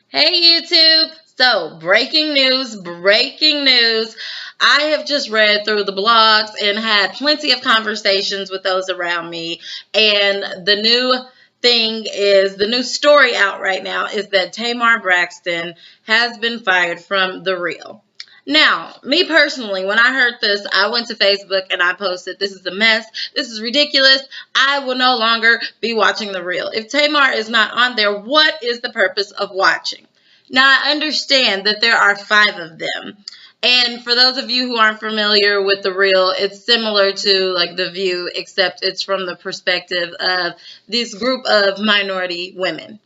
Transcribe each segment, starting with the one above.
Hey YouTube! So, breaking news, breaking news. I have just read through the blogs and had plenty of conversations with those around me. And the new story out right now is that Tamar Braxton has been fired from The Real. Now, me personally, when I heard this, I went to Facebook and I posted, "This is a mess. This is ridiculous. I will no longer be watching The Real. If Tamar is not on there, what is the purpose of watching?" Now, I understand that there are five of them. And for those of you who aren't familiar with The Real, it's similar to like The View, except it's from the perspective of this group of minority women.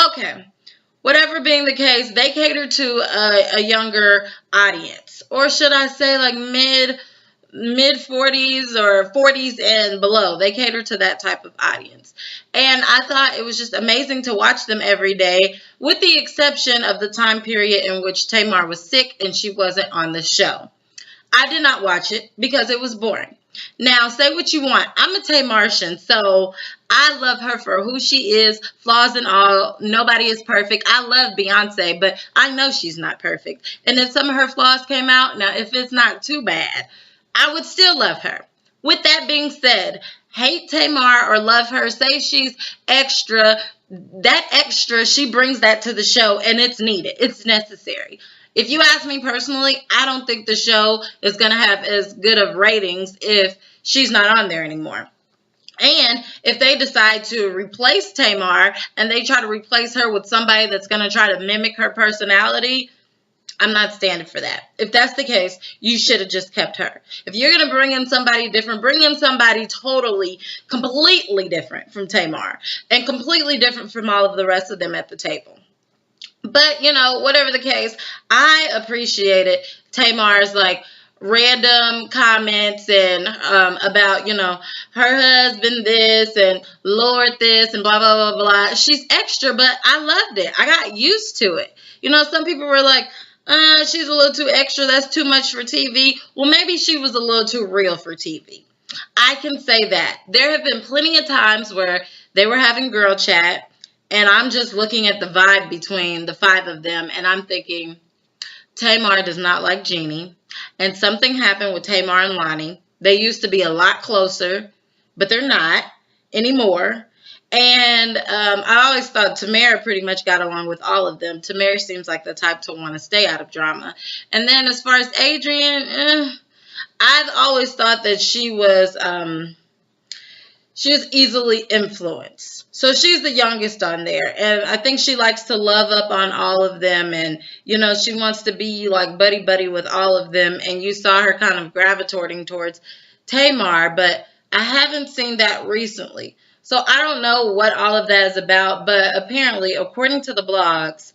Okay. Whatever being the case, they cater to a younger audience, or should I say, like mid 40s or 40s and below. They cater to that type of audience, and I thought it was just amazing to watch them every day, with the exception of the time period in which Tamar was sick and she wasn't on the show. I did not watch it because it was boring. Now, say what you want. I'm a Tamartian, so I love her for who she is, flaws and all. Nobody is perfect. I love Beyonce, but I know she's not perfect. And if some of her flaws came out, now if it's not too bad, I would still love her. With that being said, hate Tamar or love her, say she's extra. That extra, she brings that to the show, and it's needed. It's necessary. If you ask me personally, I don't think the show is going to have as good of ratings if she's not on there anymore. And if they decide to replace Tamar and they try to replace her with somebody that's going to try to mimic her personality, I'm not standing for that. If that's the case, you should have just kept her. If you're going to bring in somebody different, bring in somebody totally, completely different from Tamar and completely different from all of the rest of them at the table. But, whatever the case, I appreciated Tamar's, like, random comments and about, her husband this and Lord this and blah, blah, blah, blah. She's extra, but I loved it. I got used to it. Some people were like, she's a little too extra. That's too much for TV. Well, maybe she was a little too real for TV. I can say that. There have been plenty of times where they were having girl chat, and I'm just looking at the vibe between the five of them, and I'm thinking, Tamar does not like Jeannie, and something happened with Tamar and Lonnie. They used to be a lot closer, but they're not anymore. And I always thought Tamara pretty much got along with all of them. Tamara seems like the type to want to stay out of drama. And then as far as Adrienne, I've always thought that she was easily influenced. So she's the youngest on there. And I think she likes to love up on all of them. And, she wants to be like buddy with all of them. And you saw her kind of gravitating towards Tamar. But I haven't seen that recently. So I don't know what all of that is about. But apparently, according to the blogs,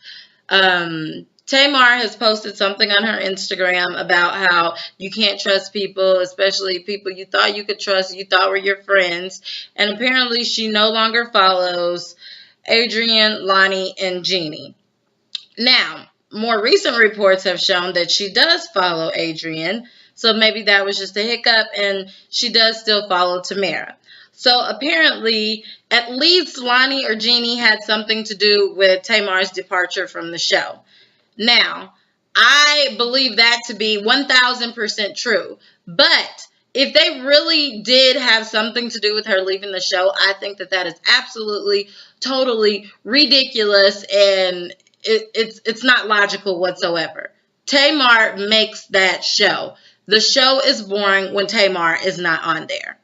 Tamar has posted something on her Instagram about how you can't trust people, especially people you thought you could trust, you thought were your friends. And apparently she no longer follows Adrienne, Lonnie, and Jeannie. Now, more recent reports have shown that she does follow Adrienne. So maybe that was just a hiccup, and she does still follow Tamara. So apparently, at least Lonnie or Jeannie had something to do with Tamar's departure from the show. Now, I believe that to be 1,000% true. But if they really did have something to do with her leaving the show, I think that is absolutely, totally ridiculous, and it's not logical whatsoever. Tamar makes that show. The show is boring when Tamar is not on there.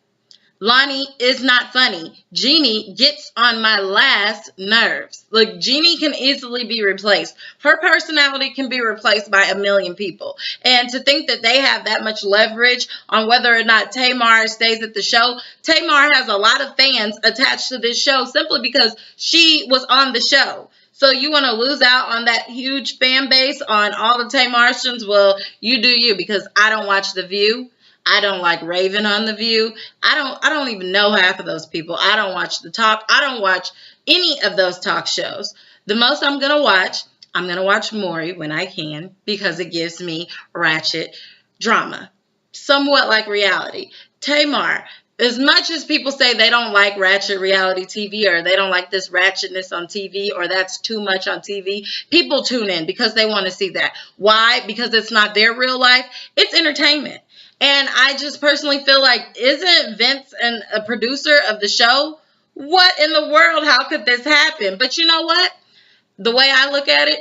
Lonnie is not funny. Jeannie gets on my last nerves. Look, Jeannie can easily be replaced. Her personality can be replaced by a million people. And to think that they have that much leverage on whether or not Tamar stays at the show, Tamar has a lot of fans attached to this show simply because she was on the show. So you want to lose out on that huge fan base on all the Tamartians? Well, you do you, because I don't watch The View. I don't like Raven on The View. I don't even know half of those people. I don't watch The Talk. I don't watch any of those talk shows. The most I'm going to watch Maury when I can, because it gives me ratchet drama. Somewhat like reality. Tamar, as much as people say they don't like ratchet reality TV, or they don't like this ratchetness on TV, or that's too much on TV, people tune in because they want to see that. Why? Because it's not their real life. It's entertainment. And I just personally feel like, isn't Vince a producer of the show? What in the world? How could this happen? But you know what? The way I look at it,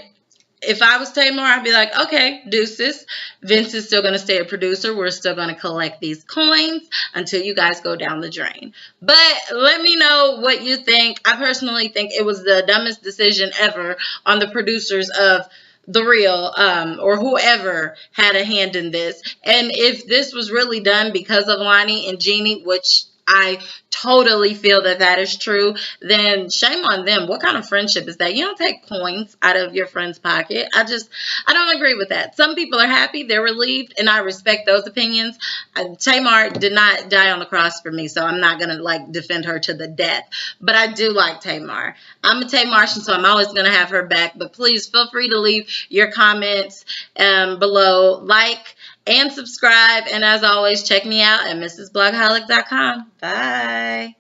if I was Tamar, I'd be like, okay, deuces. Vince is still going to stay a producer. We're still going to collect these coins until you guys go down the drain. But let me know what you think. I personally think it was the dumbest decision ever on the producers of The Real, or whoever had a hand in this. And if this was really done because of Lonnie and Jeannie, which I totally feel that that is true, then shame on them. What kind of friendship is that? You don't take coins out of your friend's pocket. I don't agree with that. Some people are happy, they're relieved, and I respect those opinions. Tamar did not die on the cross for me, so I'm not going to like defend her to the death. But I do like Tamar. I'm a Tamartian, so I'm always going to have her back. But please feel free to leave your comments below. Like and subscribe. And as always, check me out at mrsblogaholic.com. Bye.